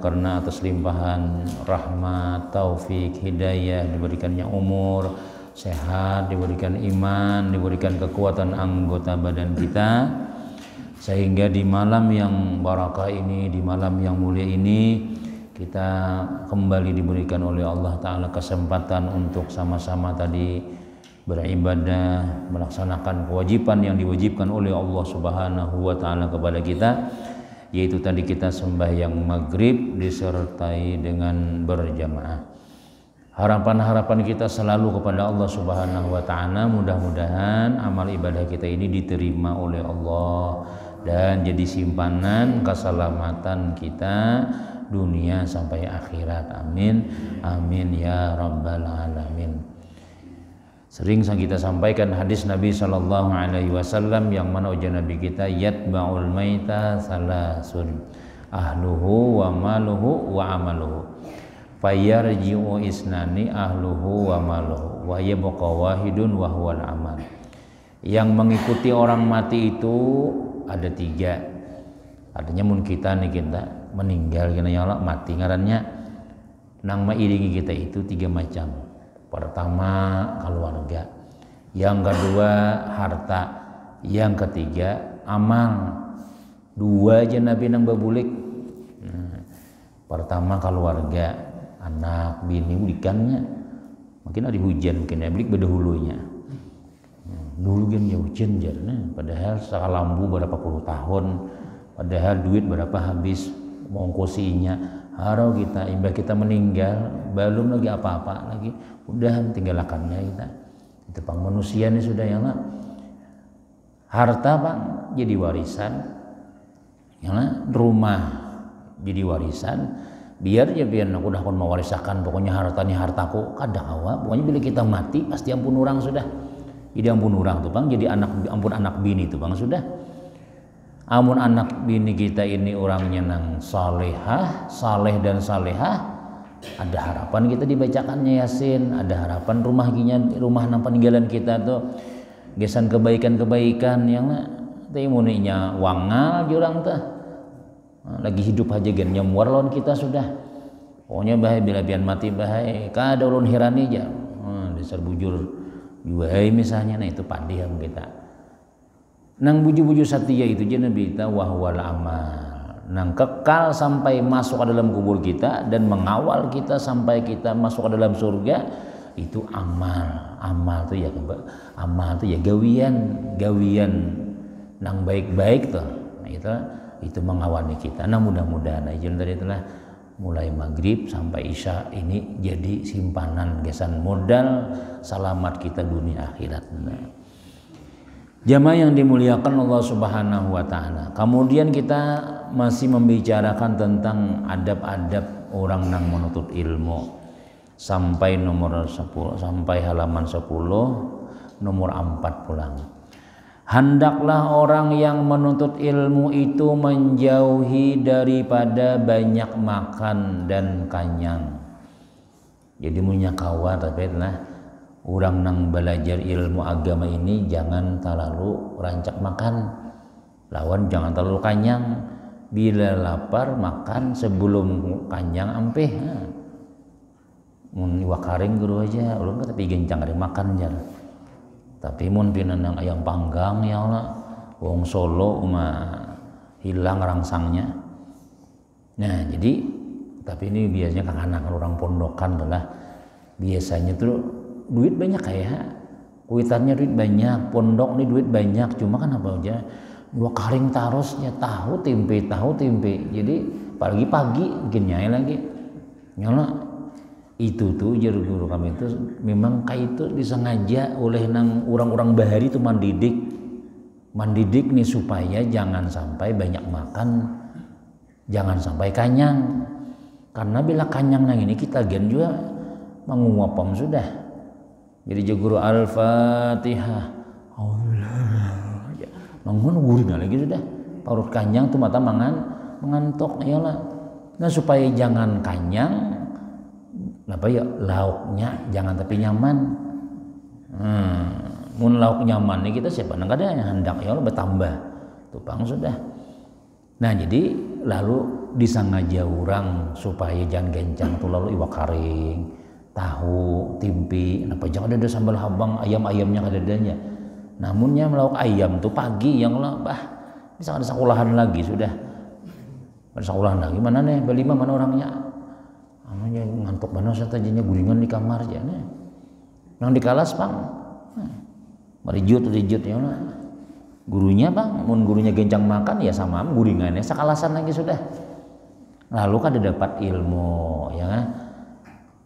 karena atas limpahan rahmat, taufik, hidayah, diberikannya umur, sehat, diberikan iman, diberikan kekuatan anggota badan kita, sehingga di malam yang barakah ini, di malam yang mulia ini, kita kembali diberikan oleh Allah Ta'ala kesempatan untuk sama-sama tadi beribadah, melaksanakan kewajiban yang diwajibkan oleh Allah Subhanahu wa Ta'ala kepada kita, yaitu tadi kita sembahyang maghrib disertai dengan berjamaah. Harapan-harapan kita selalu kepada Allah Subhanahu wa Ta'ala, mudah-mudahan amal ibadah kita ini diterima oleh Allah dan jadi simpanan keselamatan kita dunia sampai akhirat. Amin amin ya rabbal alamin. Sering kita sampaikan hadis Nabi sallallahu alaihi wasallam yang mana ujar Nabi kita, yatba'ul maita salasun ahluhu wa maluhu wa amaluhu fayarji'u isnani ahluhu wa maluhu wa yabqa wahidun wa huwal amal. Yang mengikuti orang mati itu ada tiga. Artinya mun kita nih, kita meninggal kena Allah mati ngarannya nang mairingi kita itu tiga macam. Pertama keluarga, yang kedua harta, yang ketiga amal. Dua aja Nabi nang babulik. Pertama keluarga, anak, bini, udikannya. Mungkin ada hujan, mungkin ada balik bedahulunya. Dulu kan ya hujan jarna, padahal sakalambu berapa puluh tahun, padahal duit berapa habis mengongkosinya. Harau kita imbah kita meninggal belum lagi apa-apa lagi, udah tinggalkannya kita. Itu pang manusia ini sudah ya lah. Harta Pak jadi warisan, ya lah. Rumah jadi warisan. Biar aku udah pun mewarisakan, pokoknya hartanya hartaku kadang awak. Pokoknya bila kita mati pasti ampun orang sudah. Jadi ampun orang tuh Bang, jadi ampun anak bini tuh Bang sudah. Amun anak bini kita ini orangnya nang salehah, saleh dan salehah, ada harapan kita dibacakannya Yasin, ada harapan rumah nang peninggalan kita tuh gesan kebaikan-kebaikan yang timuninya wangal jurang tuh. Lagi hidup aja gen nyamuar lawan kita sudah. Pokoknya bahaya bila bian mati bahaya, kada ulun hirani aja. Dasar bujur juga misalnya, nah itu pandiam kita. Nang buju-buju satya itu je Nabi kita wahwal amal, nang kekal sampai masuk ke dalam kubur kita dan mengawal kita sampai kita masuk ke dalam surga, itu amal. Amal tuh ya amal tuh ya gawian nang baik-baik tuh. Nah, itu mengawali kita. Nah mudah-mudahan aja dari itulah mulai maghrib sampai isya ini jadi simpanan gesan modal selamat kita dunia akhirat. Jamaah yang dimuliakan Allah Subhanahu wa Ta'ala. Kemudian kita masih membicarakan tentang adab-adab orang nang menuntut ilmu sampai nomor 10, sampai halaman 10 nomor 4 pulang. Hendaklah orang yang menuntut ilmu itu menjauhi daripada banyak makan dan kanyang. Jadi punya kawan tapi lah orang nang belajar ilmu agama ini jangan terlalu rancak makan, lawan jangan terlalu kanyang. Bila lapar makan sebelum kanyang ampeh. Mun wakaring guru aja, ulun tapi gencang ada makan aja. Tapi mun pinanang ayam panggang ya Allah, wong Solo hilang rangsangnya. Nah jadi tapi ini biasanya anak orang pondokan adalah biasanya tuh duit banyak kayak kuitannya duit banyak, pondok nih duit banyak, cuma kan apa aja dua karing tarosnya tahu tempe. Jadi pagi mungkin nyai lagi nyala itu tuh juru guru kami itu memang kayak itu disengaja oleh nang orang-orang bahari itu mandidik nih supaya jangan sampai banyak makan, jangan sampai kanyang. Karena bila kanyang nang ini kita gen juga menguapam sudah. Jadi jaguru Al-Fatihah. Mangun gurina lagi sudah. Parut kanyang tuh mata mengantuk iyalah. Nah supaya jangan kanyang, apa ya lauknya jangan tapi nyaman. Mun lauk nyaman nih kita siapa nang kada hendak ya bertambah. Tupang sudah. Nah jadi lalu disangaja orang supaya jangan gencang tuh lalu iwak karing, tahu, timpi, napa jangan ada sambal habang ayam-ayamnya kadadanya. Namunnya melauk ayam tuh pagi yang lah, bisa ada sekolahan lagi sudah. Ada sekolahan lagi mana nih? Belima mana orangnya? Amanya ngantuk mana satajanya guringan di kamar aja nih. Nang di kelas Bang. Merijut ya lah. Gurunya Bang, mun gurunya gencang makan ya sama guringannya sekalasan lagi sudah. Lalu kan dapat ilmu ya kan.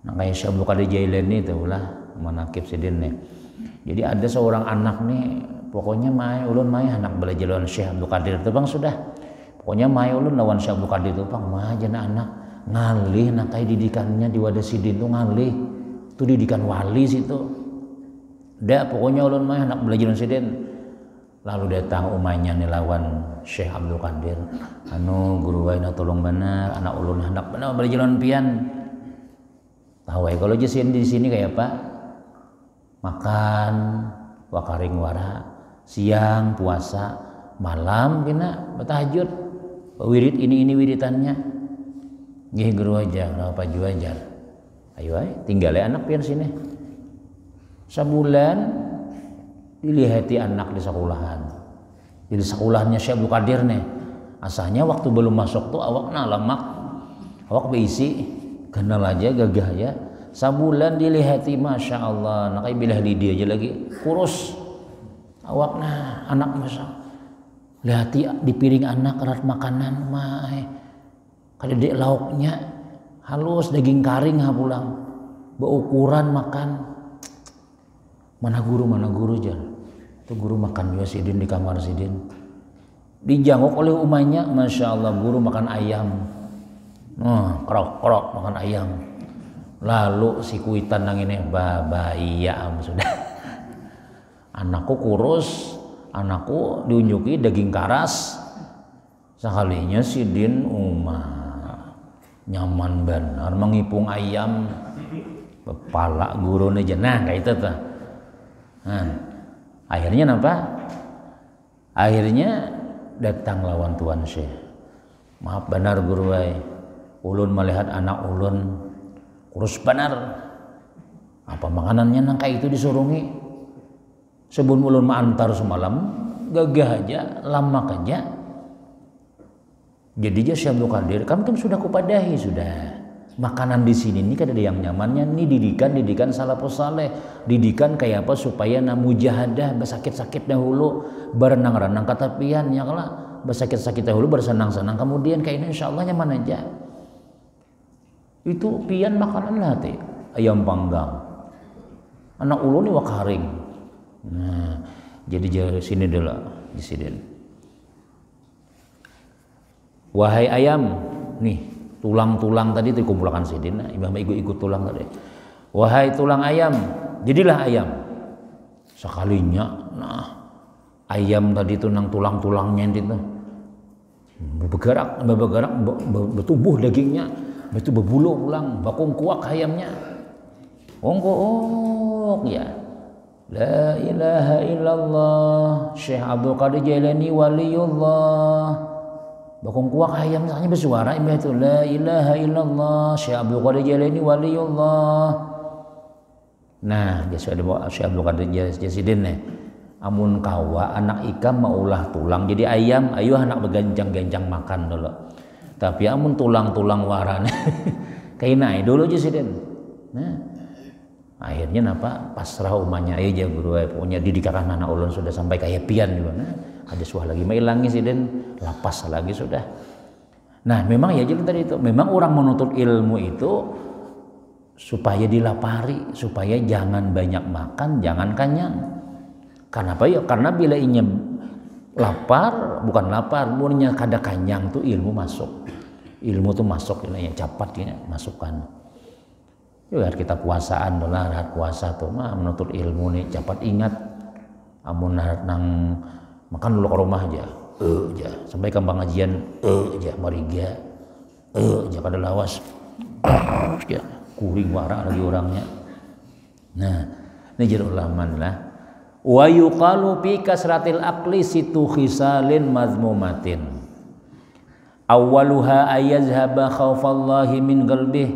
Nah kayak Syekh Abdul Qadir Jailani itu lah manakib sidin nih. Jadi ada seorang anak nih pokoknya ulun anak belajar lawan Syekh Abdul Qadir itu Bang sudah. Pokoknya ulun lawan Syekh Abdul Qadir itu Bang jana anak ngalih nak kayak didikannya di wadah sidin tuh ngalih. Itu didikan wali situ. Dah pokoknya ulun anak belajar lawan sidin. Lalu datang umanya nih lawan Syekh Abdul Qadir. Guru wae tolong benar anak ulun hendak benar belajar lawan pian. Tahu kalau jesin di sini kayak apa? Makan wakaring wara, siang puasa, malam kena bertahajud. Wirid ini wiritannya. Nggih guru aja, apa ajar. Ayo tinggal anak pian sini. Sebulan dilihati anak di sekolahan. Di sekolahannya Syekh Abdul Qadir nih. Asalnya waktu belum masuk tuh awakna lemak. Awak berisi kenal aja gagah ya. Sebulan dilihati Masya Allah. Nakai bilah lidi aja lagi. Kurus. Awakna anak Masya Allah. Lihati di piring anak kerat makanan mah. Kada dek lauknya halus daging karing pulang. Beukuran makan. Mana guru jan. Itu guru makan juga sidin di kamar sidin. Dijanguk oleh umanya, Masya Allah guru makan ayam. Kerok makan ayam. Lalu si kuitan nang ini iya sudah. Anakku kurus, anakku diunjuki daging karas. Sekalinya sidin nyaman benar mengipung ayam. Kepala guru nih jenah kayak itu tuh. Akhirnya apa? Akhirnya datang lawan Tuan Syekh. Maaf benar guru wae. Ulun melihat anak ulun kurus benar. Apa makanannya nang kayak itu disurungi? Sebelum ulun ma'antar semalam gagah aja, lama aja. Jadi aja Syekh Abdul Qadir, kan sudah kupadahi sudah. Makanan di sini ini kan ada yang nyamannya nih didikan salafus saleh, didikan kayak apa supaya mujahadah bersakit-sakit dahulu, berenang-renang katapian ya lah, bersakit-sakit dahulu bersenang-senang kemudian kayak ini insyaallah nyaman aja. Itu pian makanan lah teh, ayam panggang. Anak ulun ni wakaring. Nah, jadi sini dulu di sini. Wahai ayam, nih tulang-tulang tadi dikumpulkan sidin, imam ikut tulang tadi. Wahai tulang ayam, jadilah ayam. Sekalinya, ayam tadi itu nang tulang-tulangnya itu bergerak, bertumbuh dagingnya, itu berbulu ulang, bakung kuak ayamnya. Ongkok ya. La ilaha illallah, Syekh Abdul Qadir Jailani waliullah. Bakung kuak ayam hanya bersuara itu la ilaha illallah Syekh Abdul Qadir Jailani waliullah. Nah, Syekh Abdul Qadir Jasidin nih. Amun kawa anak ikam maulah tulang jadi ayam, ayo anak begancang-gancang makan dulu. Tapi amun tulang-tulang warane kainai dulu Jasidin. Nah, akhirnya napa pasrah umanya aja guru punya didikan anak ulun sudah sampai kayak pian juga. Nah, ada suah lagi mailangi sidin lapas lagi sudah. Nah memang ya jadi tadi itu memang orang menuntut ilmu itu supaya dilapari, supaya jangan banyak makan, jangan kenyang. Karena apa ya? Karena bila inya lapar, bukan lapar, murnya kada kenyang tuh ilmu masuk. Ilmu tuh masuk ini ya cepat ya masukkan. Ya kita puasaan dolar puasa tuh mah menuntut ilmu nih cepat ingat. Amun nang makan dulu ke rumah aja, sampai ke pengajian, aja mariga, aja kada lawas, ya kuring wara lagi orangnya. Nah, ini jadi ulama lah. Wa yuqalu fi kasratil aqli situ khisalin mazmumatin. Awwaluha ayyazhaba khaufallahi min qalbih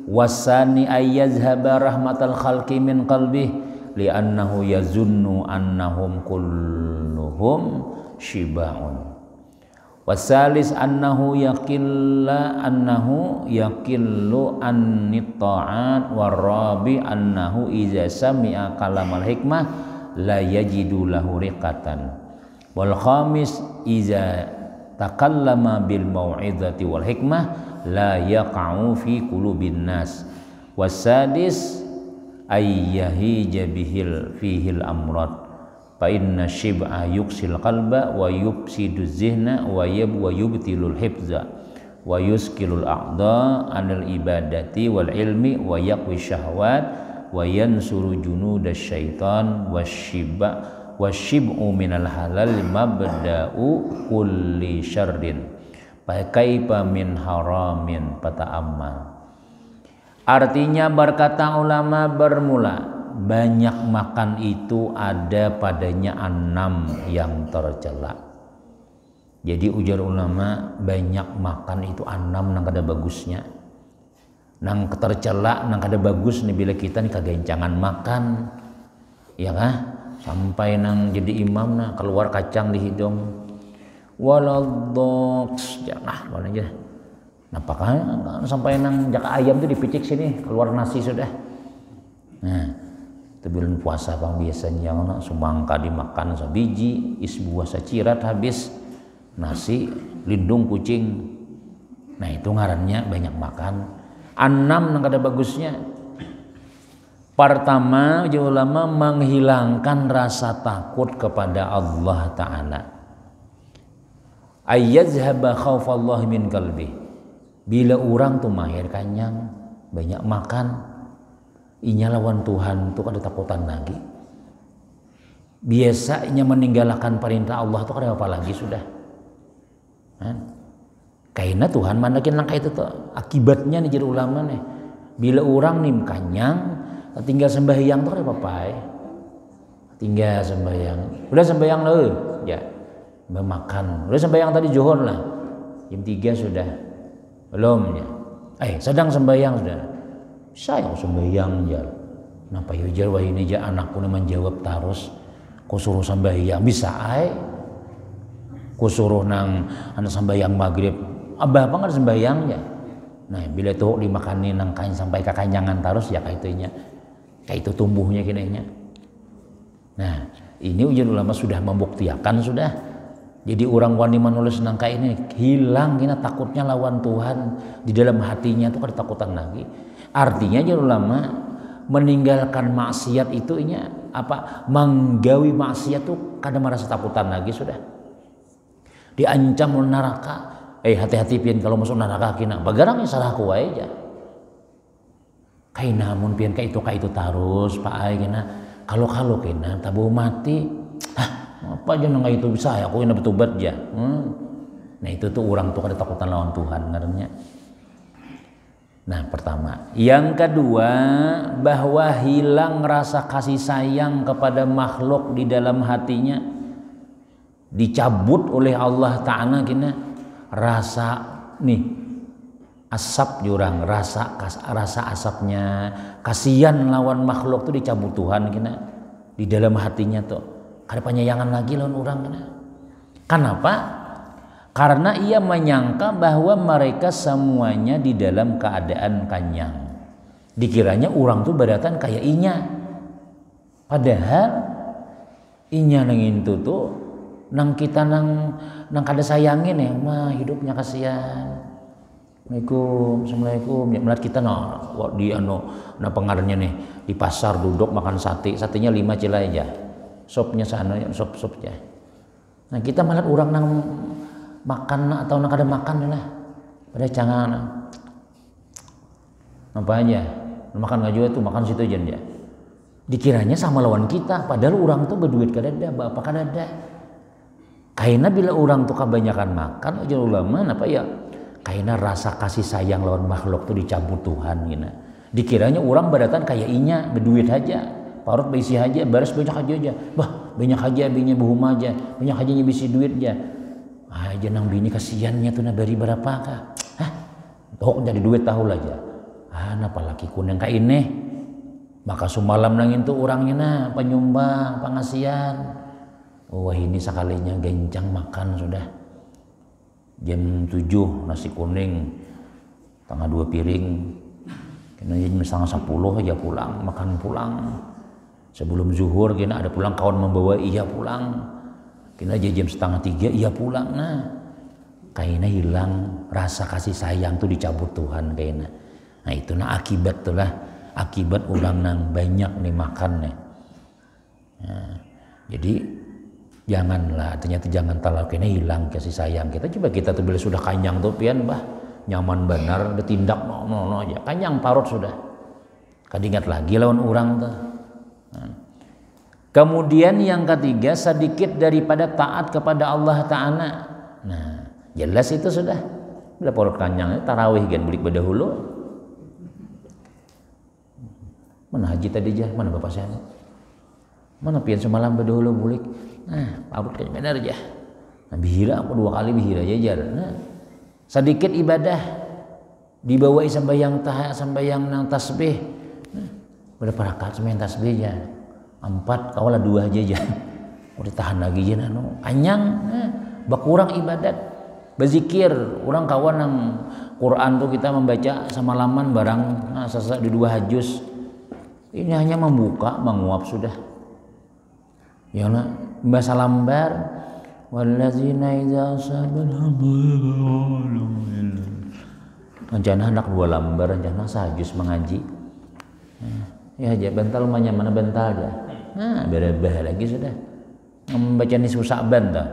wasani ayyazhaba rahmatal khalqi min qalbih li'annahu yazunnu annahum kulluhum shiba'un. Wasalis annahu yaqillu annit ta'at warabi annahu iza sami'a kalamal hikmah la yajidu lahu riqatan. Wal khamis iza takallama bil mau'izati wal hikmah la yaqa'u fi qulubin nas. Wasadis ayyahija bihil fihil amrad fa inna shib'a yuksil qalba wa yufsidu zihna wa yubtilul hifza wa yuskilul a'dha anil ibadati wal ilmi wa yaqwi syahwat wa yansuru junudasy syaitan wasyib'u minal halal mabda'u kulli syarrin fa kaifa min haramin fata'ammal. Artinya berkata ulama bermula banyak makan itu ada padanya 6 yang tercela. Jadi ujar ulama banyak makan itu 6 nang kada bagusnya. Nang tercela nang kada bagus nih bila kita nih kagencangan makan. Ya kah? Sampai nang jadi imam nah keluar kacang di hidung. Waladdoks jangan mana aja. Apakah sampai nang jaka ayam tuh dipicik sini keluar nasi sudah. Nah, itu bulan puasa bang biasanya sumangka dimakan sabiji, isbuah sacirat habis nasi lindung kucing. Nah itu ngarannya banyak makan. 6 nang kada bagusnya. Pertama ulama menghilangkan rasa takut kepada Allah Ta'ala. Ayyazhaba khaufallahi min qalbi. Bila orang tuh mahir kanyang banyak makan, inya lawan Tuhan tuh kada takutan lagi. Biasanya meninggalkan perintah Allah tuh kada apa lagi sudah. Karena Tuhan mandakin langkah itu tuh akibatnya nih jadi ulama nih. Bila orang nih kanyang, tinggal sembahyang tuh kada apa-apa. Tinggal sembahyang. Udah sembahyang loh, ya. Makan. Udah sembahyang tadi zuhur lah. Jam 3 sudah. Belum ya. Sedang sembahyang sudah. Saya sembahyang jar. Napa yo jar wah ini jar anakku menjawab terus. Ku suruh sembahyang bisa ku suruh nang anak sembahyang maghrib. Abah apa nggak sembahyang ya. Nah bila tuh dimakanin nang kain sampai kakanyangan terus ya kayak itunya. Kayak itu tumbuhnya kinanya. Nah ini ujian ulama sudah membuktikan sudah. Jadi orang wani menulis nangka ini hilang kina takutnya lawan Tuhan di dalam hatinya tuh kada takutan lagi. Artinya jadi ulama meninggalkan maksiat itu menggawi maksiat tuh kada merasa takutan lagi sudah. Diancam neraka. Hati-hati pian kalau masuk neraka kina. Bagarang salah ku wae aja. Kaina mun pian ka itu terus Pak ai kina. Kalau kina tabu mati. Apa aja nang itu bisa aku ini bertobat aja. Nah itu tuh orang tuh kada takutan lawan Tuhan ngarannya. Nah pertama, yang kedua bahwa hilang rasa kasih sayang kepada makhluk di dalam hatinya, dicabut oleh Allah Ta'ala kina rasa nih asap jurang rasa asapnya kasihan lawan makhluk tuh dicabut Tuhan kina di dalam hatinya tuh. Ada penyayangan lagi lawan orang kena. Kenapa? Karena ia menyangka bahwa mereka semuanya di dalam keadaan kanyang. Dikiranya orang tuh badatan kayak inya. Padahal inya nang itu tuh nang kita nang kada sayangin ya mah hidupnya kasihan. Assalamualaikum. Ya melihat kita di pengaruhnya nih di pasar duduk makan satenya 5 cilai aja. Sopnya sana sopnya. Nah kita malah orang nang makan atau nang kada makan lah. Pada cangan. Apa aja? Makan ngaju itu makan situ aja dia. Dikiranya sama lawan kita, padahal orang tuh berduit kada ada, bapak kada ada. Karena bila orang tuh kebanyakan makan, aja ulama apa ya? Karena rasa kasih sayang lawan makhluk tuh dicabut Tuhan gitu. Dikiranya orang badatan kayak inya berduit aja. Parut bisi aja, baris banyak aja. Bah, banyak aja binya buhum aja, banyak aja bisi duit aja. aja nang bini kasihannya tuh beri berapa kak, hah tok jadi duit tahu aja, napa laki kuning kak ini, maka sumalam nangin tuh orangnya penyumbang pengasihan, wah ini sekalinya gencang makan sudah, jam 7 nasi kuning, tengah 2 piring, kena jam setengah 10 aja pulang, makan pulang, sebelum zuhur kena ada pulang kawan membawa iya pulang. Kena jam setengah 3 ia pulang, kayaknya hilang rasa kasih sayang tuh dicabut Tuhan kayaknya. Nah itu akibat tuh lah, akibat ulang nang banyak nih makan nih. Nah, jadi janganlah, ternyata jangan terlalu kayaknya hilang kasih sayang kita. Coba kita tuh bila sudah kanyang tuh pian bah nyaman benar, ditindak no aja, kanyang parut sudah. Kadingat lagi lawan orang tuh. Nah. Kemudian yang ketiga, sedikit daripada taat kepada Allah Ta'ala. Nah, jelas itu sudah. Bila porot kanyang, tarawih kan belik berdahulu. Mana haji tadi jah? Mana bapak saya? Mana pian semalam berdahulu bulik? Nah, parut kan benar jah. Nah, bihira aku 2 kali bihira aja. Nah, sedikit ibadah dibawa sambayang nang tasbih. Nah, berapa rakaat sembahyang tasbih ya? 4 kawalah 2 aja udah tahan lagi ya kanyang berkurang ibadat berzikir orang kawan yang Quran tuh kita membaca semalaman barang sesak di 2 hajus ini hanya membuka menguap sudah ya lah bahasa lambar wallazina idza rencana hendak 2 lambar rencana sahajus mengaji ya aja bental mana bental aja berubah lagi sudah membaca nisfu Sa'ban dah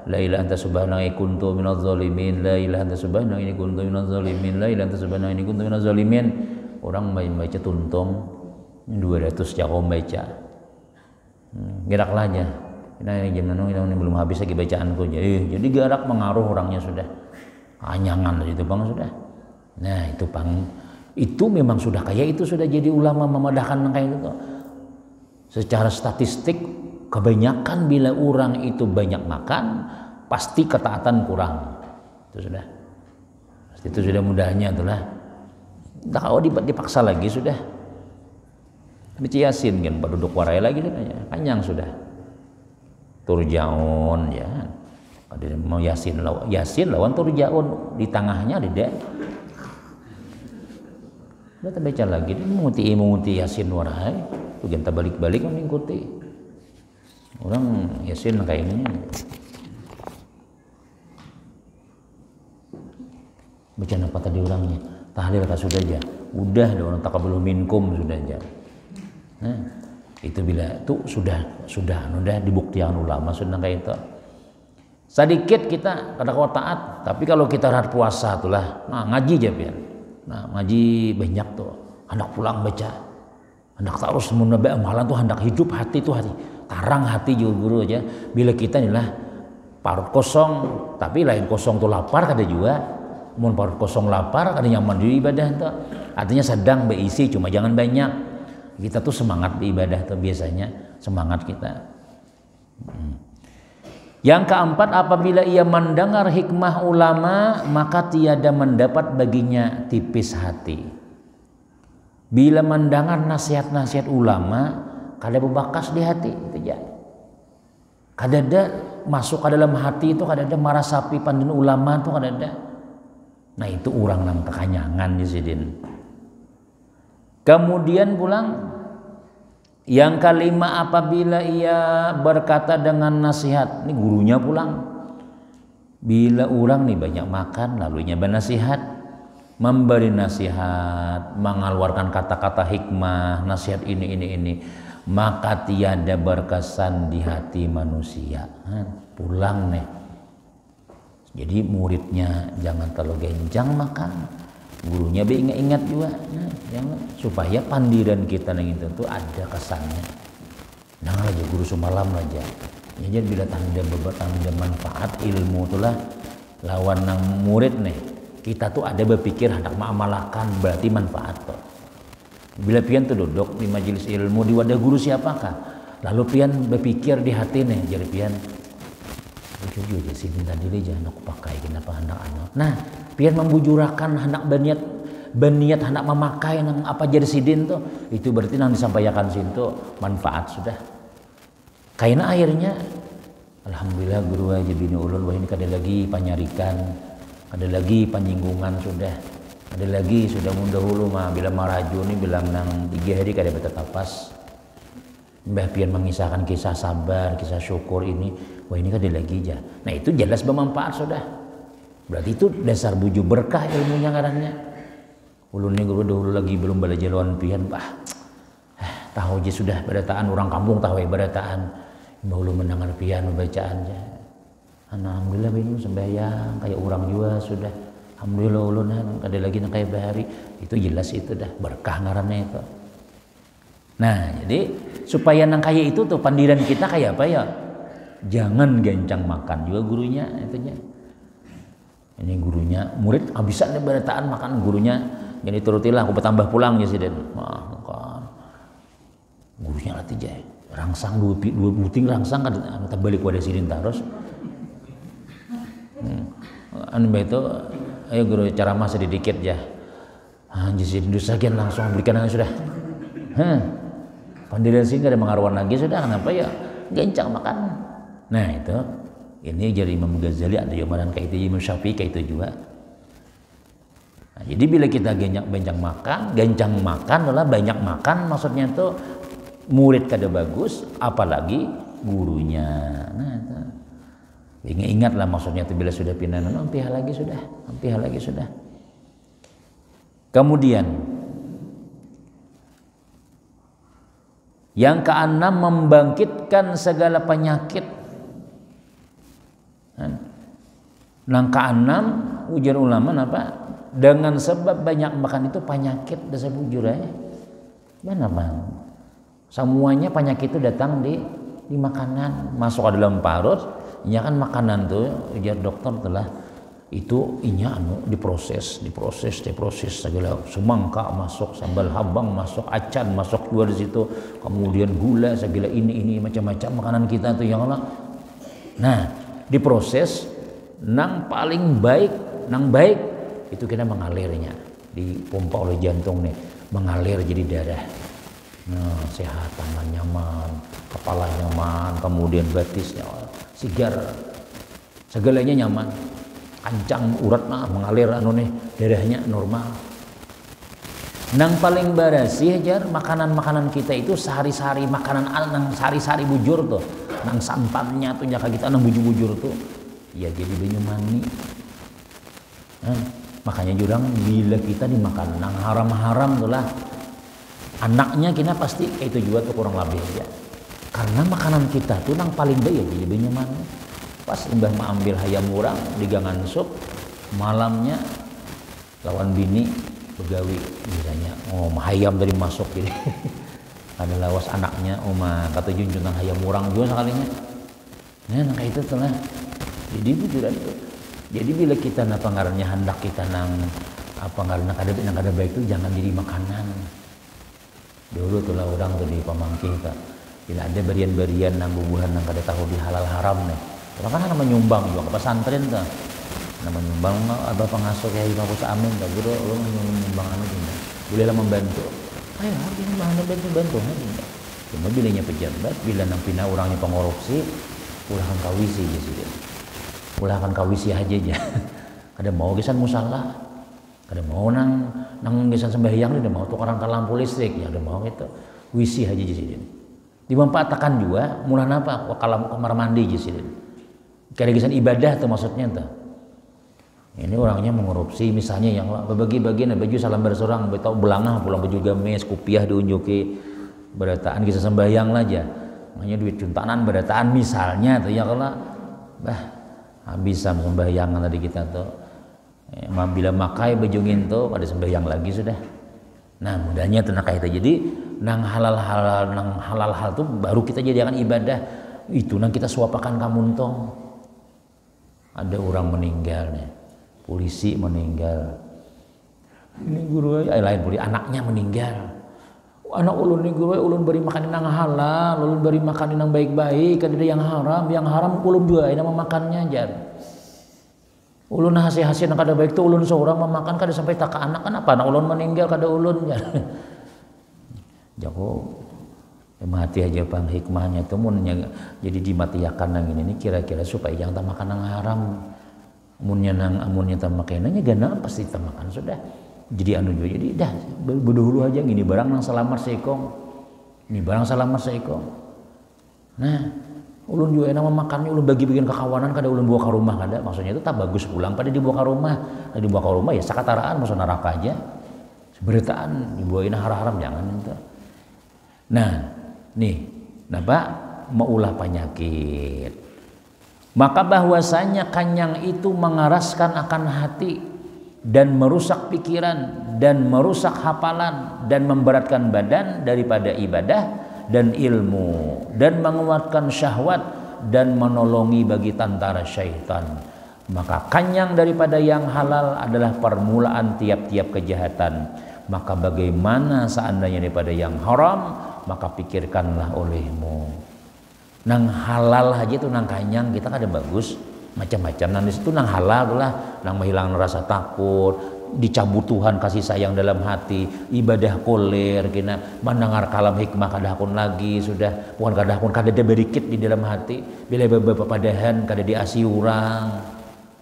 la ilaha anta subhanaka inni kuntu minadz zalimin la ilaha anta subhanaka inni kuntu minadz zalimin la ilaha anta subhanaka inni kuntu minadz zalimin orang baca tuntung 200 cak baca geraklah aja ini jam ini belum habis lagi bacaanku jadi gerak mengaruh orangnya sudah anyangan itu bang sudah nah itu bang itu memang sudah kayak itu sudah jadi ulama memadahkan kayak itu. Secara statistik kebanyakan bila orang itu banyak makan pasti ketaatan kurang. Itu sudah mudahnya itulah. Tak kalau dipaksa lagi sudah. Baca Yasin kan penduduk warai lagi kanyang sudah. Turjaun ya. Kalau mau Yasin lawan turjaun di tengahnya ada. Kita baca lagi, menguti Yasin warai, kita balik-balik mengikuti. Orang Yasin kayak ini. Baca apa tadi orangnya? Tahlil kan sudah aja. Udah ada orang taqabbal minkum sudah aja. Nah, itu bila itu sudah dibuktikan ulama sudah kayak itu. Sedikit kita kada taat, tapi kalau kita rahat puasa itulah, ngaji aja pian. Nah ngaji banyak tuh, hendak pulang baca, hendak terus menabe amalan tuh, hendak hidup hati tuh hati, tarang hati juga guru aja. Bila kita inilah parut kosong, tapi lain kosong tuh lapar kada juga, mau parut kosong lapar kada nyaman di ibadah tuh. Artinya sedang berisi, cuma jangan banyak. Kita tuh semangat di ibadah tuh biasanya semangat kita. Yang keempat, apabila ia mendengar hikmah ulama maka tiada mendapat baginya tipis hati. Bila mendengar nasihat-nasihat ulama kada bebakas di hati itu ya. Kada ada masuk ke dalam hati itu, kada ada marasapi pandun ulama itu kada ada. Nah itu orang nang kekanyangan Sidin. Kemudian pulang yang kelima, apabila ia berkata dengan nasihat, ini gurunya pulang. Bila orang nih banyak makan, lalunya bernasihat, memberi nasihat, mengeluarkan kata-kata hikmah, nasihat ini, maka tiada berkesan di hati manusia. Pulang nih. Jadi muridnya jangan terlalu genjang makan. Gurunya ingat juga, supaya pandiran kita yang itu tuh ada kesannya. Jangan aja guru semalam aja. Ya, jadi bila tanda manfaat ilmu itulah lawan nang murid nih. Kita tuh ada berpikir hendak mengamalkan berarti manfaat tuh. Bila pian tuh duduk di majelis ilmu di wadah guru siapakah? Lalu pian berpikir di hati nih, jadi pian Jujur aja sini tadi aja anak pakai kenapa anak-anak. Nah, pian membujurakan hendak berniat hendak memakai nang apa jadi sidin tuh, itu berarti nang disampaikan situ manfaat sudah. Kaina akhirnya alhamdulillah guru aja bini ulun wah ini kada lagi panyarikan, kada lagi penyinggungan sudah. Ada lagi sudah mundahulu mah bila maraju ni bilang nang 3 hari kada betetapas. Mbah pian mengisahkan kisah sabar, kisah syukur ini, wah ini kada lagi aja. Nah, itu jelas bermanfaat sudah. Berarti itu dasar buju berkah ilmunya ngarannya. Ulun ni guru dahulu lagi belum belajar lawan pian, tahu aja sudah berataan orang kampung tahu ya berataan. Mbah ulun mendengar pian bacaan aja. Alhamdulillah bini sembahyang kayak orang juga sudah. Alhamdulillah ulun ada lagi nak kayak bahari. Itu jelas itu dah berkah ngarannya itu. Nah, jadi supaya nang kaya itu tuh pandiran kita kayak apa ya? Jangan gencang makan juga gurunya itunya. Ini gurunya murid habisan nih berataan makan gurunya. Jadi turutilah aku bertambah pulang ya sih den. Makan. Gurunya latih jaya. Rangsang dua puting rangsang kan anu balik wadah sidin terus. Anu itu ayo guru ceramah sedikit ya. Anjir sidin dusagian langsung belikan sudah. Pandiran sini ada mengaruan lagi sudah kenapa ya gencang makan. Nah itu ini jadi Imam Ghazali ada yang kayak itu Imam Syafi'i kayak itu juga. Nah, jadi bila kita gencang makan adalah banyak makan maksudnya itu murid kada bagus apalagi gurunya. Nah itu. Ingatlah maksudnya itu bila sudah pindah pihak lagi sudah. Kemudian yang keenam membangkitkan segala penyakit. Yang keenam ujar ulama apa? Dengan sebab banyak makan itu penyakit dasar bujur ya. Mana bang? Semuanya penyakit itu datang di makanan, masuk ke dalam parut. Ya kan makanan tuh ujar dokter telah itu inya diproses segala semangka masuk, sambal habang masuk, acan masuk keluar di situ, kemudian gula segala ini macam-macam makanan kita tuh yang Allah. Nah, diproses nang paling baik itu kita mengalirnya, dipompa oleh jantung nih, mengalir jadi darah. Nah, sehat, tangan nyaman, kepala nyaman, kemudian batisnya sigar, segalanya nyaman. Kancang urat mengalir darahnya normal. Nang paling barasih jar makanan kita itu sehari-hari makanan nang sehari-hari bujur tuh. Nang sampannya tuh jaka kita nang bujur tuh. Ya jadi banyu mani. Makanya jurang bila kita dimakan nang haram-haram tuh lah. Anaknya kita pasti itu juga tuh kurang lebih aja. Karena makanan kita tuh nang paling baik ya jadi banyu mani. Pas mbah ambil hayam urang digangan sup malamnya lawan bini begawi misalnya hayam tadi masuk jadi ada lawas anaknya mah kata junjung tentang hayam urang juga sekalinya nah kayak itu telah jadi bujuran itu jadi bila kita napa ngarannya hendak kita nang apa ngarannya kada baik itu jangan jadi makanan dulu tulah orang tuh di pamangkih tak bila ada barian-barian nang bubuhan nang kada tahu di halal haram nih kan nama nyumbang juga ke pesantren tuh. Nama nyumbang ada pengasuh kayak Imam Musa Amin tuh. Guru lu nyumbang anu juga. Boleh lah membantu. Ayo ini mana bantu aja. Cuma bilanya pejabat, bila nang pina orangnya pengorupsi, ulahkan kawisi aja sih. Ulahkan kawisi aja. Kada mau gesan musala. Kada mau nang gesan sembahyang dia mau tukaran ke lampu listrik ya ada mau itu. Wisi aja sih. Dimanfaatkan juga mulai apa? Kalau kamar mandi aja sih. Kegiatan ibadah tuh maksudnya tuh. Ini orangnya mengorupsi misalnya yang bagi-bagian baju salam bersorang betau belangah pulang baju gamis kupiah diunjuki berataan kisah sembahyang lah aja. Makanya duit cuntanan berataan misalnya tuh ya kalau habis sembahyang tadi kita tuh. Bila makai bajungin tuh pada sembahyang lagi sudah. Nah mudahnya tuh kayak itu. Jadi nang halal hal tuh baru kita jadikan ibadah. Itu nang kita suapakan kamuntong. Ada orang meninggal nih, polisi meninggal. Ini guru lain polisi, anaknya meninggal. anak ulun ni gue ulun beri makan yang halal, ulun beri makan yang baik-baik, kada yang haram ulun juga ina memakannya jar. Ulun hasil yang kada baik tu ulun seorang memakan kada sampai tak ke anak kan apa anak ulun meninggal kada ulun jar. Jago mati aja bang hikmahnya tu munnya jadi dimatiakan nang ini kira-kira supaya jangan tak makan yang haram. Amunnya tak makanannya gana pasti tak makan sudah. Jadi anu juga jadi dah berdahulu aja gini barang nang selamat seikong. Ini barang selamat seikong. Nah, ulun juga enak memakannya ulun bagi-bagian ke kawanan kada ulun bawa ke rumah kada. Maksudnya itu tak bagus pulang pada dibawa ke rumah. Nah, dibawa ke rumah ya sakataraan masuk neraka aja. Seberitaan dibawain haram-haram jangan itu. Nah, nih, napa maulah penyakit. Maka bahwasanya kanyang itu mengaraskan akan hati dan merusak pikiran dan merusak hafalan dan memberatkan badan daripada ibadah dan ilmu dan menguatkan syahwat dan menolongi bagi tantara syaitan. Maka kanyang daripada yang halal adalah permulaan tiap-tiap kejahatan. Maka bagaimana seandainya daripada yang haram, maka pikirkanlah olehmu. Nang halal aja tuh nang kanyang kita kada bagus. Macam-macam nang di situ nang halal lah, nang menghilangkan rasa takut, dicabut Tuhan kasih sayang dalam hati, ibadah koler kena mendengar kalam hikmah kada hakun lagi sudah bukan kada hakun kada ada berikit di dalam hati bila beberapa padahan kada diasi orang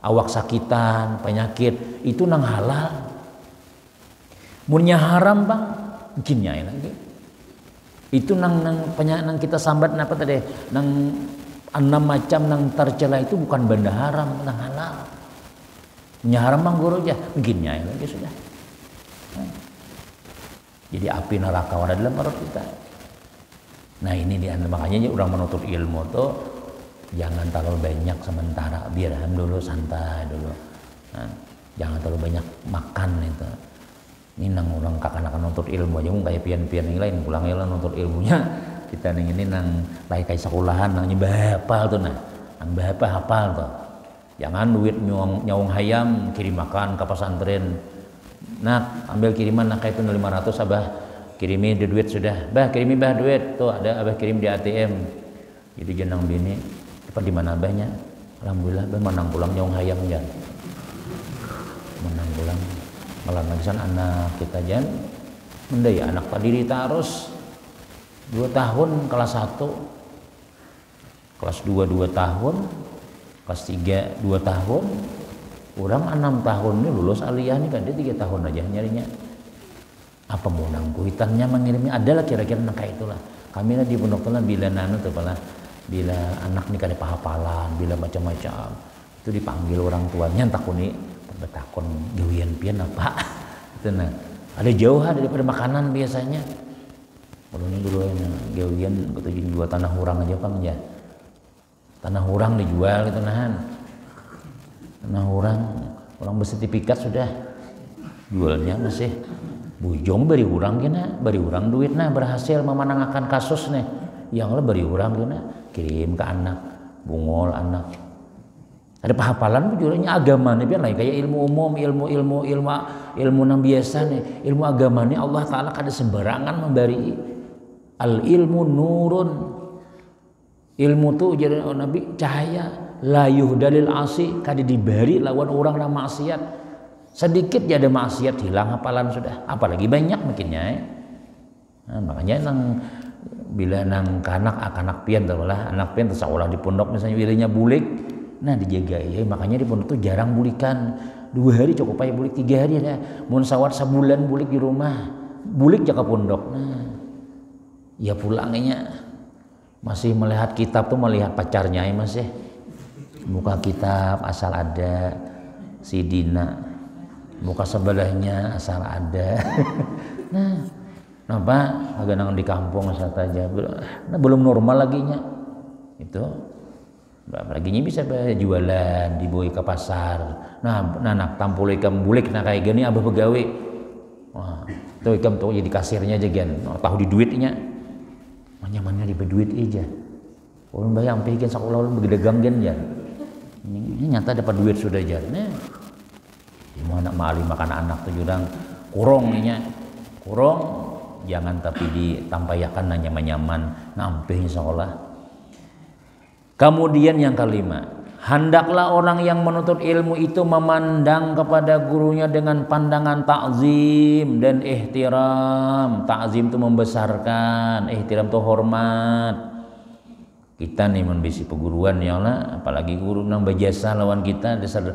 awak sakitan penyakit itu nang halal. Munnya haram bang mungkinnya lagi itu nang kita sambat napa tadi nang 6 macam nang tercela itu bukan benda haram, nang halal. Haram bang guru aja, begini lagi sudah. Jadi api neraka ada dalam perut kita. Nah ini makanya orang menuntut ilmu tuh jangan terlalu banyak sementara, biar dulu santai dulu. Nah, jangan terlalu banyak makan itu. Ini nang orang kakak nuntut ilmu aja, kayak pian-pian yang lain pulang lah nuntut ilmunya. Kita nang ini nang lain kayak sekolahan nang nyembah hafal tuh nah nang bahapa hafal tuh jangan duit nyawang hayam kirim makan ke pesantren nak ambil kiriman nak kayak itu 500 abah kirimi di duit sudah bah kirimi bah duit tuh ada abah kirim di ATM jadi jenang bini apa di mana abahnya alhamdulillah bah menang pulang nyawang hayam jan menang pulang malah nagisan anak kita jan mendaya anak tadi terus 2 tahun kelas 1 kelas 2 2 tahun kelas 3 2 tahun orang 6 tahun ini lulus aliyah nih kan dia 3 tahun aja nyarinya apa mau nang kuitannya mengirimnya adalah kira-kira nang kayak itulah kami lah di pondok tuh bila nanu tuh bila anak nih kada pahapalan bila macam-macam itu dipanggil orang tuanya takuni bertakon gawian pian apa itu nah ada jauh daripada makanan biasanya. Kalau ini dulu gawian kita jual tanah hurang aja kan ya. Tanah hurang dijual gitu nahan. Tanah hurang orang bersertifikat sudah. Jualnya masih bujong beri hurang kena, beri hurang duit nah berhasil memenangkan kasus nih. Yang lah beri hurang kena kirim ke anak, bungol anak. Ada pahapalan jualnya agama nih biar lain kayak ilmu umum, ilmu nang biasa nih. Ilmu agama nih Allah Taala kada sembarangan memberi. Al ilmu nurun ilmu tu jadi Nabi cahaya layuh dalil asi kada diberi lawan orang yang maksiat sedikit ya ada maksiat hilang hafalan sudah apalagi banyak makinnya nah, makanya nang bila nang kanak pian lah anak pian tersekolah di pondok misalnya wilayahnya bulik nah dijaga ya makanya di pondok tuh jarang bulikan 2 hari cukup aja bulik 3 hari ya mun sawat sebulan bulik di rumah bulik jaga pondok nah ya pulangnya masih melihat kitab tuh melihat pacarnya ya masih buka kitab asal ada si Dina buka sebelahnya asal ada nah kenapa agak nang di kampung asal aja nah, belum normal lagi nya itu laginya bisa jualan dibawa ke pasar nah nak tampul ikam bulik nah kayak gini abah pegawai wah tuh ikam tuh jadi kasirnya aja gen tahu di duitnya nyamannya di duit aja. Orang bayang pikir sekolah orang begitu gen ya. Ini nyata dapat duit sudah aja. Nah, di mana mali makan anak tuh jurang kurung nya. Kurung jangan tapi ditampayakan nyaman-nyaman ngampeh sekolah. Kemudian yang kelima, hendaklah orang yang menuntut ilmu itu memandang kepada gurunya dengan pandangan takzim dan ihtiram. Takzim itu membesarkan, ihtiram itu hormat. Kita nih membisi perguruan ya Allah, apalagi guru nang berjasa lawan kita, dasar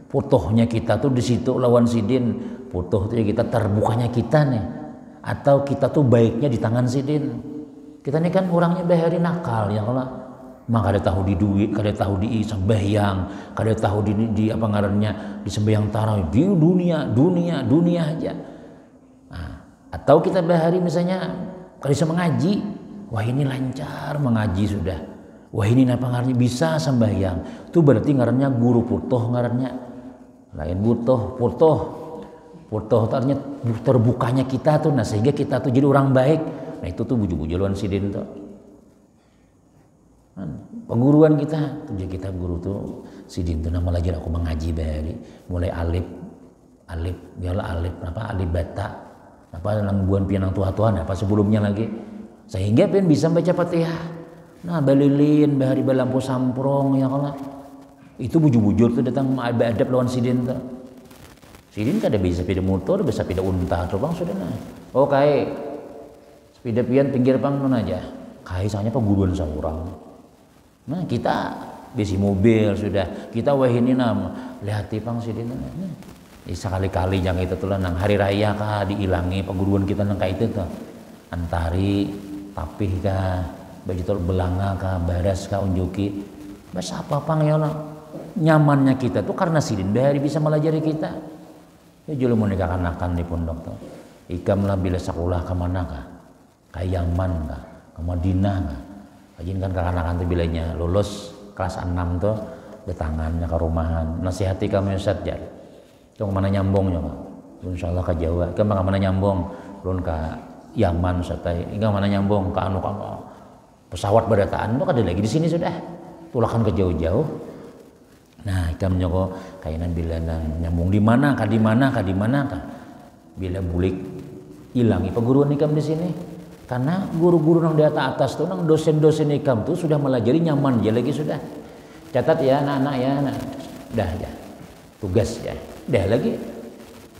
putuhnya kita tuh di situ lawan sidin. Putuh tuh kita terbukanya kita nih, atau kita tuh baiknya di tangan sidin. Kita nih kan orangnya bahari nakal ya Allah. Maka ada tahu di duit, kada tahu di sembahyang, kada tahu di apa ngarannya di sembahyang tarawih, di dunia aja. Nah, atau kita bahari misalnya kada bisa mengaji, wah ini lancar mengaji sudah, wah ini apa ngarannya bisa sembahyang, itu berarti ngarannya guru putuh ngarannya, lain putuh artinya terbukanya kita tuh, nah sehingga kita tuh jadi orang baik, nah itu tuh buju-buju lawan sidin tuh. Penguruan kita, tujuh kita guru tuh sidin tuh nama lagi aku mengaji dari mulai alif biarlah alif bata apa nangguan pianang tua-tua apa sebelumnya lagi sehingga pian bisa baca Fatihah. Nah balilin bahari balampu samprong ya Allah itu bujur-bujur tuh datang adab lawan sidin tuh. Sidin kada bisa sepeda motor, bisa sepeda unta tuh bang sudah nah. Oh kai sepeda pian pinggir pang mana aja. Kai soalnya peguruan seorang. Nah kita bisi mobil sudah kita wah ini nama lihat pang sidin sekali-kali jangan itu tuh nang hari raya kah diilangi perguruan kita nang kayak itu tuh antari tapih kah baju tol belanga kah baras kah unjuki bahasa apa pang ya nyamannya kita tuh karena sidin bahari bisa melajari kita ya julu mau nikah akan di pondok tuh ikam lah bila sekolah kemana kah ke Yaman kah ke Madinah kah Ajin kan kakak-kakak tuh bilanya lulus kelas 6 tuh datangannya ke rumahan nasihati kamu Ustaz jar itu kemana nyambungnya Pak insyaallah ke Jawa ke mana nyambung belum ke Yaman Ustaz ini mana nyambung ke anu pesawat berdataan tuh ada lagi di sini sudah tulakan ke jauh-jauh nah ikam nyoko kainan bila nyambung di mana kah bila bulik hilangi perguruan ikam di sini. Karena guru-guru yang di atas tuh, nang dosen-dosen ikam tuh sudah melajari nyaman aja lagi sudah. Catat ya anak-anak ya, dah ya, tugas ya, dah lagi.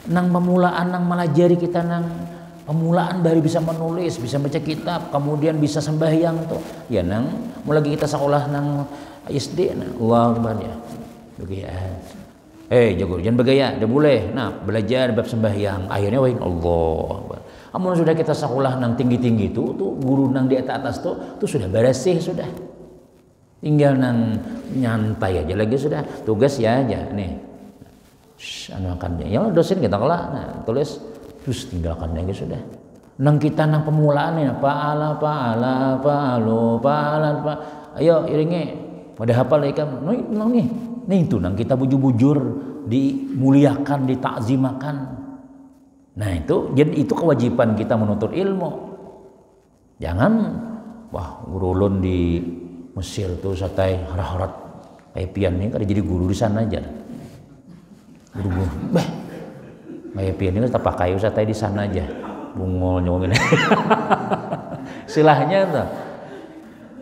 Nang pemulaan nang melajari kita nang pemulaan baru bisa menulis, bisa baca kitab, kemudian bisa sembahyang tuh. Ya nang mau lagi kita sekolah nang SD, nah Allah Akbar ya, jago jangan bergaya, dah boleh. Nah belajar bab sembahyang, akhirnya wah Allah Akbar. Amun sudah kita sekolah nang tinggi-tinggi tuh guru nang di atas tuh sudah beresih sudah. Tinggal nang nyantai aja lagi sudah. Tugas ya aja nih. Anu akan ya dosen kita kelak nah, tulis terus tinggalkan aja sudah. Nang kita nang pemulaan nih pa'ala ayo iringi pada hafal ikam. Nih itu nang kita bujur-bujur dimuliakan, ditakzimakan. Nah itu jadi itu kewajiban kita menuntut ilmu. Jangan wah guru ulun di Mesir tuh satai harat kayak pian ini kada jadi guru di sana aja. Guru kayak pian ini tak pakai satai di sana aja. Bungol nyomongin. Silahnya tuh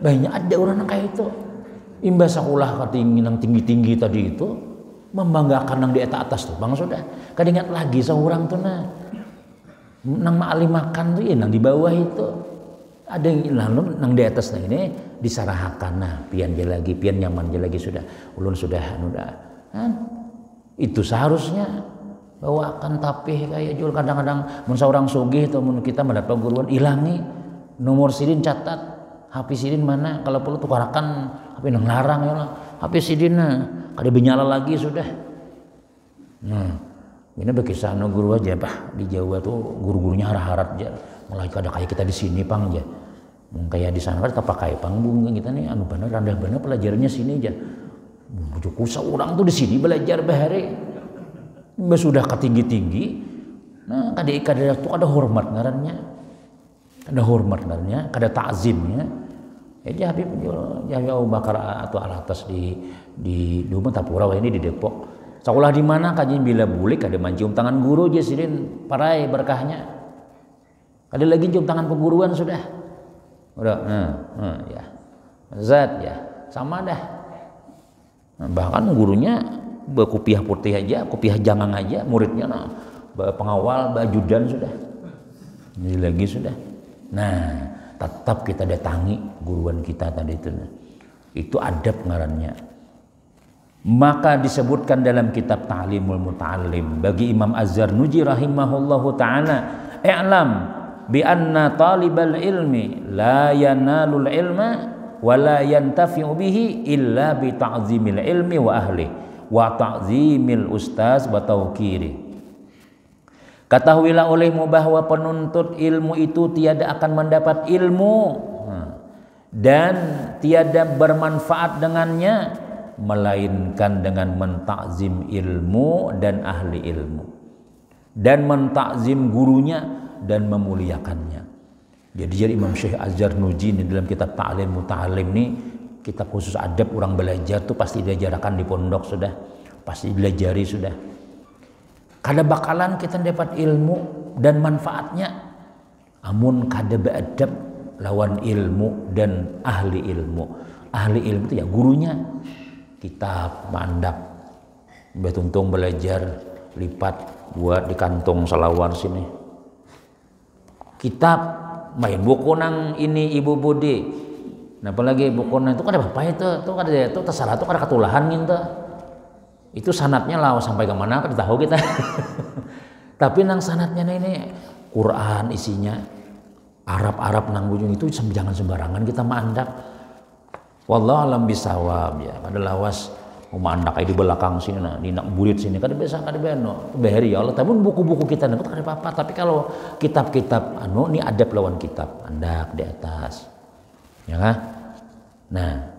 banyak ada orang kayak itu. Imbas sekolah tinggi-tinggi tadi itu membanggakan nang di atas tuh bang sudah kada ingat lagi seorang tuh nang ma'alim makan tuh ya nang di bawah itu ada yang lalu nang di atas nah ini disarahakan nah pian je lagi pian nyaman je lagi sudah ulun sudah kan itu seharusnya bawakan tapih kayak jual kadang-kadang mun seorang sugih atau mun kita mendapat guruan ilangi nomor sidin catat HP sidin mana kalau perlu tukarakan HP nang larang ya lah HP sidin kada benyala lagi sudah. Nah, ini berkisah guru aja bah di Jawa tuh guru-gurunya harat-harat aja. Mulai kada kayak kita di sini pang aja. Kayak di sana kan tak pakai panggung kita nih anu bener rendah bener pelajarannya sini aja. Bujuk seorang tuh di sini belajar bahari. Sudah ketinggi-tinggi. Nah, kada tuh ada hormat ngarannya. Ada hormat ngarannya, kada takzimnya. Ya Habib ya Abu Bakar atau Al-Atas di Tapura ini di Depok. Sekolah di mana kajian bila bulik ada mancium tangan guru aja sidin parai berkahnya. Ada lagi cium tangan perguruan sudah. Udah, ya. Zat ya, sama dah. Nah, bahkan gurunya berkopiah putih aja, kopiah jangang aja, muridnya pengawal, bajudan sudah. Ini lagi sudah. Nah, tetap kita datangi guruan kita tadi itu. Itu adab ngarannya. Maka disebutkan dalam kitab Ta'limul Muta'allim bagi Imam Az-Zarnuji rahimahullahu ta'ala, i'lam bi anna talibal ilmi la yanalul ilma wa la yantafi'u bihi illa bi ta'zimil ilmi wa ahli wa ta'zimil ustaz wa tawqiri. Ketahuilah olehmu bahwa penuntut ilmu itu tiada akan mendapat ilmu dan tiada bermanfaat dengannya melainkan dengan mentakzim ilmu dan ahli ilmu dan mentakzim gurunya dan memuliakannya. Jadi Imam Syekh Az-Zarnuji ini dalam kitab Ta'limul Muta'allim ini, kitab khusus adab orang belajar tuh pasti diajarkan di pondok sudah, pasti belajari sudah. Kada bakalan kita dapat ilmu dan manfaatnya amun kada beadab lawan ilmu dan ahli ilmu. Ahli ilmu itu ya gurunya. Kitab mandap betuntung belajar lipat buat di kantong selawar sini. Kitab main buku nang ini Ibu Budi. Nah, apalagi buku nang itu kan ada apa itu? Tuh kada itu tersalah tuh kada ketulahan gitu. Itu sanatnya lah sampai ke mana kada tahu kita. Tapi nang sanatnya ini Quran isinya Arab nang bujung itu jangan sembarangan kita mandap. Wallahu alam bisawab ya. Kada lawas mandak di belakang sini nah, di nak burit sini kada biasa kada beno. Bahari ya Allah, tapi buku-buku kita itu kada apa-apa. Tapi kalau kitab-kitab ini adab lawan kitab, andak di atas. Ya kan? Nah,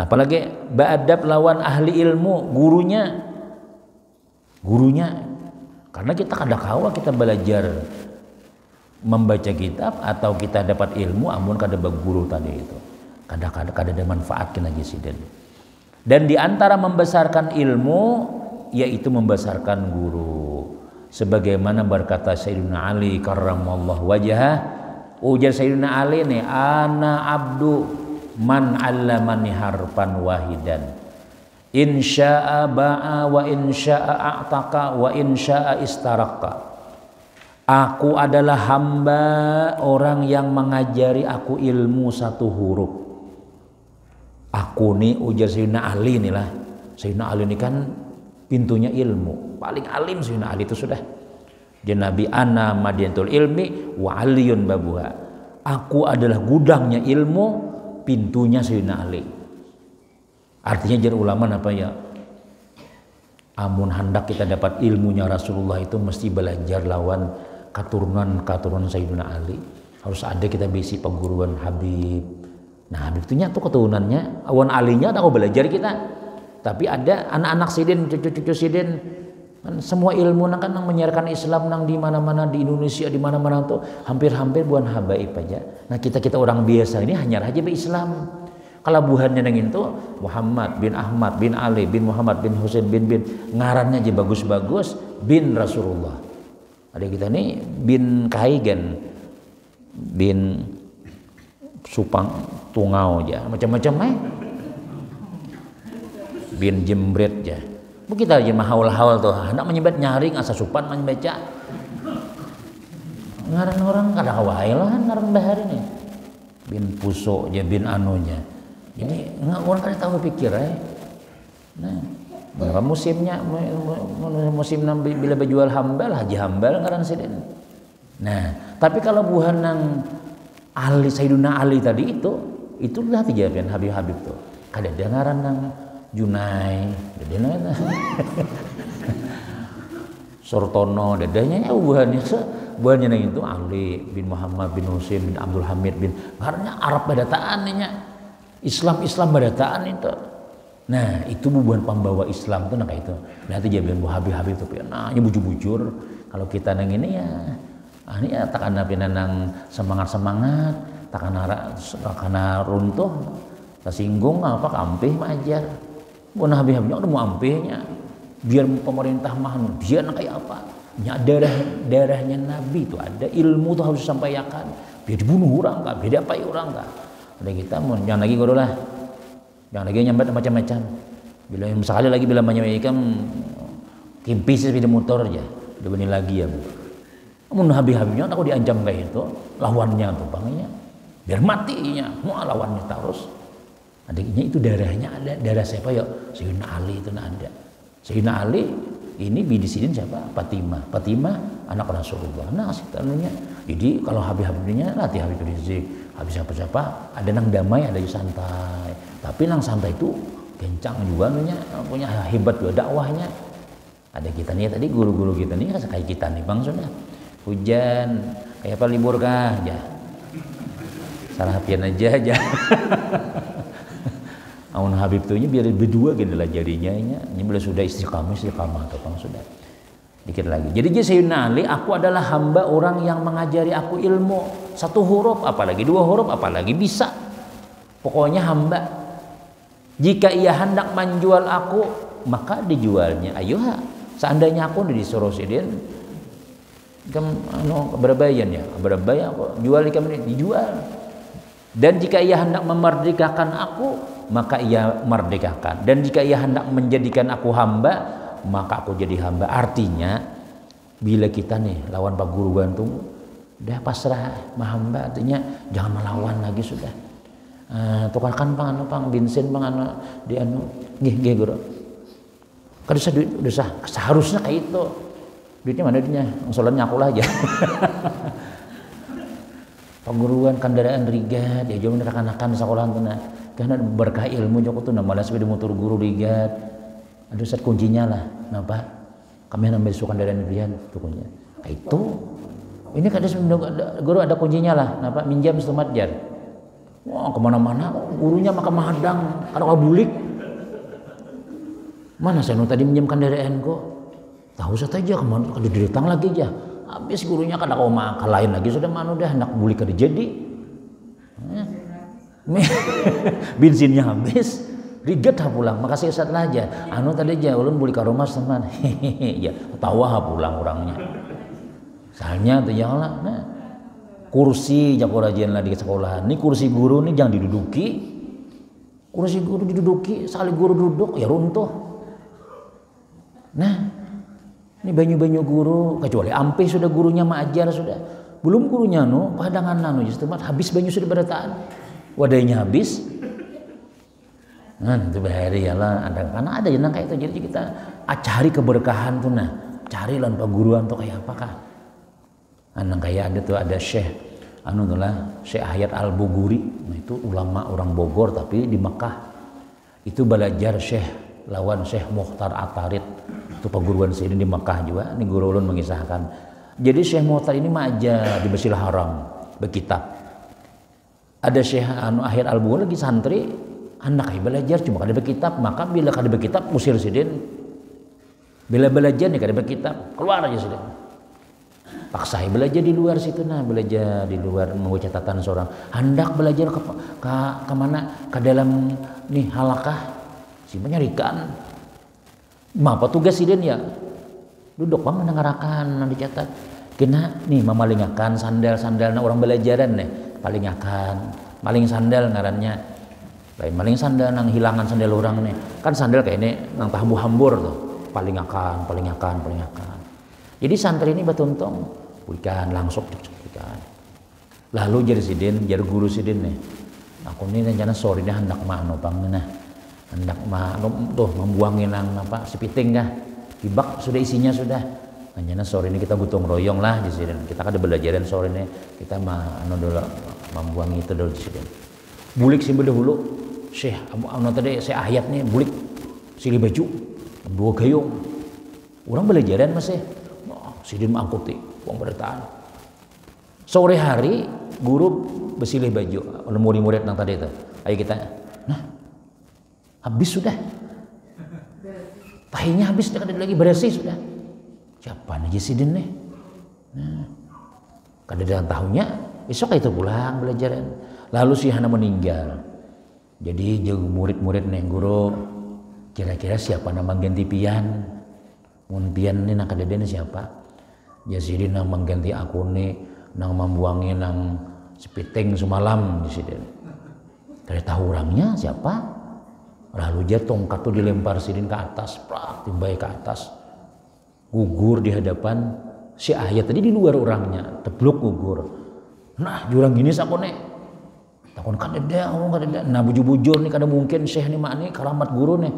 apalagi beadab lawan ahli ilmu, gurunya. Karena kita kada kawa kita belajar membaca kitab atau kita dapat ilmu amun kada berguru tadi itu. Kada ada manfaat kena jesiden. Dan di antara membesarkan ilmu yaitu membesarkan guru. Sebagaimana berkata Sayyidina Ali karramallahu wajhah, ujar Sayyidina Ali nih, ana abdu man 'allamani harfan wahidan. Insya'a ba'a wa insya'a a'taqa wa insya'a istaraqqa. Aku adalah hamba orang yang mengajari aku ilmu satu huruf. Aku nih ujar Sayyidina Ali nih lah. Sayyidina Ali ini kan pintunya ilmu. Paling alim Sayyidina Ali itu sudah. Dia Nabi ana madinatul ilmi wa aliyun babuha. Aku adalah gudangnya ilmu, pintunya Sayyidina Ali. Artinya jar ulama apa ya? Amun hendak kita dapat ilmunya Rasulullah itu mesti belajar lawan keturunan Sayyidina Ali. Harus ada kita bisi perguruan Habib. Nah, Habib itu nyatu keturunannya, awan alinya tak belajar kita. Tapi ada anak-anak sidin, cucu-cucu sidin, kan semua ilmu kan yang menyiarkan Islam nang di mana-mana di Indonesia di mana-mana tuh hampir-hampir buan habaib aja. Nah, kita orang biasa ini hanya aja be Islam. Kalau buhannya nang itu Muhammad bin Ahmad bin Ali bin Muhammad bin Husain bin ngarannya aja bagus-bagus bin Rasulullah. Ada kita nih bin Kaigen bin Supang Tungau aja macam-macam bin Jembret aja. Begitu aja haul-haul tuh hendak menyebut nyaring asa supan membaca. Ngaran orang kada kawail lah ngaran bahari nih. Bin Puso aja bin anunya. Ini orang kada tahu pikir Nah, berapa musimnya musim bila berjual hambal haji hambal ngaran sidin. Nah, tapi kalau buhan nang Ali Sayyidina Ali tadi itu lah kejadian Habib tuh. Kada dengaran nang Junai, dadanya Sortono, dadanya buahnya nang itu Ali bin Muhammad bin Husain bin Abdul Hamid bin karena Arab badataan nya. Islam badataan itu. Nah, itu bubuhan pembawa Islam tuh nah kayak itu. Nah, itu jawaban Habib tuh nah, bujur-bujur kalau kita nang ini ya ini ya takana pinanang semangat takana runtuh tersinggung apa kampih majar mun habis-habisnya udah mau ampihnya biar pemerintah mah dia kayak apa darahnya Nabi itu ada, ilmu tuh harus disampaikan. Biar dibunuh orang kah, biar diapai orang kah. Ada kita mau jangan lagi guru lah, jangan lagi nyambat macam-macam. Bila sekali lagi bila menyampaikan kimpis sepeda motor aja, udah benih lagi ya. Namun habis-habisnya aku diancam kayak itu, lawannya tuh bangnya, biar matinya, mau lawannya terus. Adiknya itu darahnya ada, darah siapa ya? Sayyidina Ali itu ada. Sayyidina Ali ini bidisirin siapa? Fatimah anak Rasulullah. Nah sekitarnya. Jadi kalau habis-habisnya latih habis rizik, habis apa-apa ada nang damai, ada yang santai. Tapi nang santai itu kencang juga punya hebat juga dakwahnya. Ada kita nih tadi guru-guru kita nih kayak kita nih Bang sudah. Hujan kayak apa libur kah aja. Salah hapian aja. Aun Habib tuh biar berdua gini lah jadinya ini bila sudah istiqamah atau Bang sudah. Dikit lagi. Jadi Sayyidina Ali, aku adalah hamba orang yang mengajari aku ilmu. 1 huruf apalagi 2 huruf apalagi bisa. Pokoknya hamba. Jika ia hendak menjual aku, maka dijualnya. Ayoha, seandainya aku disuruh sidin berabayan ya, berabaya aku jual kami dijual. Dan jika ia hendak memerdekakan aku, maka ia merdekakan. Dan jika ia hendak menjadikan aku hamba, maka aku jadi hamba. Artinya bila kita nih lawan Pak Guru Gantung udah pasrah hamba, artinya jangan melawan lagi sudah. Tukarkan pang bensin di nggih guru. Kan udah seharusnya kayak itu. Duitnya mana duitnya? Soalnya aku lah aja. Pengguruan kendaraan rigat ya jauh rekan-rekan sekolah tuh nah. Karena berkah ilmu joko tuh malah sepeda motor guru rigat. Ada set kuncinya lah. Kenapa? Kami nambah sukan kendaraan rigat tuh kuncinya. Itu ini kan ada guru ada kuncinya lah. Kenapa? Minjam setemat jar. Wah kemana-mana gurunya makan mahadang kalau bulik. Mana saya tadi minjamkan kendaraan kok. Tahu saja kemana kada datang lagi aja. Habis gurunya kada kau makan lain lagi sudah mana udah anak bulik kada jadi. Bensinnya habis. Riget ha pulang. Makasih Ustaz lah aja. Tadi aja ulun bulik ke rumah teman. Ya tawa ha pulang orangnya. Soalnya tuh jangan lah. Nah, kursi jago rajin lah di sekolah. Ini kursi guru nih jangan diduduki. Kursi guru diduduki, sekali guru duduk ya runtuh. Nah, ini banyu-banyu guru, kecuali ampe sudah gurunya mengajar sudah. Belum gurunya padangan justru habis banyu sudah berataan. Wadahnya habis. Nah, itu bahari ya lah karena ada yang kayak itu. Jadi kita cari keberkahan tuh nah. Cari lan paguruan tuh kayak apakah? Kayak ada tuh ada Syekh Syekh Hayat Al-Buguri. Nah, itu ulama orang Bogor tapi di Mekah. Itu belajar Syekh lawan Syekh Mukhtar Atarid. Itu perguruan sini di Mekah juga. Ini guru ulun mengisahkan. Jadi Syekh Mukhtar ini aja di Masjidil Haram berkitab. Ada Syekh Hayat Al-Buguri lagi santri, anak belajar cuma kada berkitab, maka bila kada berkitab usir sidin. Bila belajar nih kada berkitab, keluar aja sidin. Paksa belajar di luar situ belajar di luar mau catatan seorang. Hendak belajar ke mana? Ke dalam nih halakah si menyarikan. Apa tugas sidin ya? Duduk bang mendengarkan dicatat. Kena nih mamalingakan sandal-sandal orang belajaran nih, palingakan, maling sandal ngarannya. Lain maling sandal nang hilangan sandal orang nih. Kan sandal kayak ini nang hambur tuh. Palingakan. Jadi santri ini batuntong, bukan langsung bukan. Lalu jadi sidin, jadi guru sidin nih. Aku ini rencana sore ini hendak mano bang nah. Hendak tuh membuangin nang sepiting dah. Ibak sudah isinya sudah. Rencana sore ini kita gotong royong lah di sidin. Kita kan ada belajaran sore ini. Kita dulu membuang itu dulu di sidin. Bulik sih dahulu. Syekh tadi saya ayat nih bulik silih baju bawa gayung. Orang belajaran masih. Sidin mangkuti uang berataan. Sore hari guru bersilih baju oleh murid-murid yang tadi itu. Ayo kita, nah habis sudah. Tahinya habis sudah lagi bersih sudah. Siapa nih Sidin nih? Nah, kada dalam tahunnya besok itu pulang belajaran. Lalu si Hana meninggal. Jadi jauh murid-murid nih guru kira-kira siapa nama ganti pian? Mun pian ini nak kadeden siapa? Jadi nang mengganti akune nang membuangi nang sepiting semalam di sini. Dari tahu orangnya siapa? Lalu dia tongkat tuh dilempar sidin ke atas, prak, timbai ke atas. Gugur di hadapan si ayat tadi di luar orangnya, teblok gugur. Nah, jurang gini sakone. Takon kadeda, orang kadeda. Nah, bujur-bujur nih kada mungkin syekh nih mak nih karamat guru nih.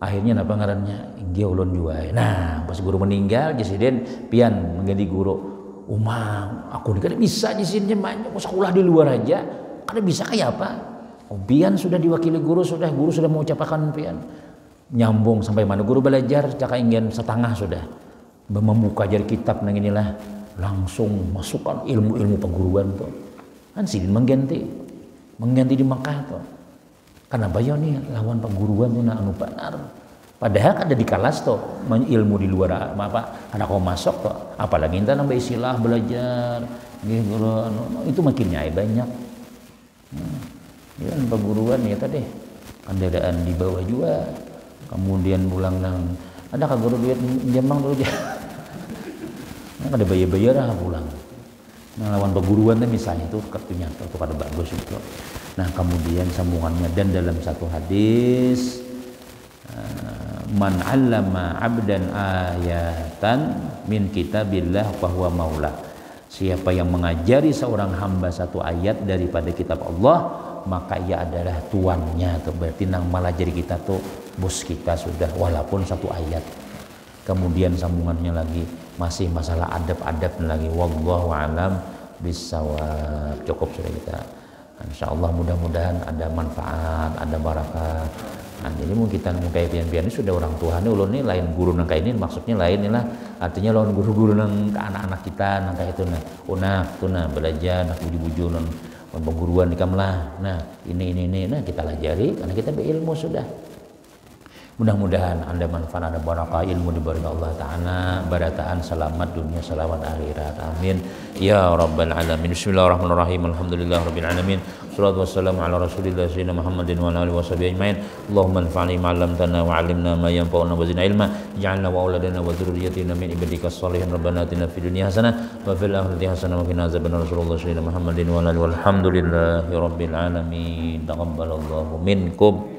Akhirnya napa ngarannya? Inggih ulun juai. Nah, pas guru meninggal, Jesiden pian mengganti guru. Umang, aku nih kada bisa di sini banyak sekolah di luar aja. Kada bisa kayak apa? Oh, pian sudah diwakili guru sudah mau ucapakan pian. Nyambung sampai mana guru belajar caka ingin setengah sudah. Membuka jari kitab nang inilah langsung masukkan ilmu-ilmu perguruan tuh. Kan sidin mengganti di Mekah tuh. Kenapa ya nih lawan perguruan tuh anu benar. Padahal ada di kelas tuh ilmu di luar apa karena kau masuk tuh apalagi kita nambah istilah belajar gitu itu makin nyai banyak. Ya perguruan ya tadi kendaraan di bawah juga kemudian pulang nang ada kak guru duit jambang dulu dia ada bayar-bayar lah pulang nah lawan perguruan tuh misalnya itu kartunya itu kada bagus itu. Nah kemudian sambungannya dan dalam satu hadis man 'allama 'abdan ayatan min kitabillah fahuwa maula. Siapa yang mengajari seorang hamba satu ayat daripada kitab Allah, maka ia adalah tuannya. Tuh berarti nang malajari kita tuh bos kita sudah walaupun satu ayat. Kemudian sambungannya lagi masih masalah adab-adab lagi. Wallahu a'lam bissawab. Cukup sudah kita. Insyaallah mudah-mudahan ada manfaat, ada barakah. Nah, jadi mau kita kayak pian-pian ini sudah orang tua nih ulun nih lain guru nang kayak ini maksudnya lain nih lah artinya lawan guru-guru nang anak-anak kita nang kayak itu nah tuh belajar nak buju-buju nang pengguruan di kamlah nah ini nah kita pelajari karena kita berilmu sudah. Mudah-mudahan Anda manfaat, ada barakah ilmu diberi Allah Ta'ala, barataan selamat dunia, selamat akhirat. Amin. Ya Rabbal Alamin. Bismillahirrahmanirrahim. Alhamdulillah Rabbil Alamin. Salatu wassalamu ala Rasulillah Sayyidina Muhammadin wa ala alihi wa sahbihi ajma'in. Allahumma anfa'ni ma'allamtana wa 'allimna ma yanfa'una wa zidna ilma. Ja'alna wa auladana wa dzurriyyatina min ibadikas shalihin. Rabbana atina fid dunya hasanah wa fil akhirati hasanah wa qina adzabannar. Rasulullah Sayyidina Muhammadin wa ala alihi walhamdulillahi Rabbil Alamin. Taqabbalallahu minkum.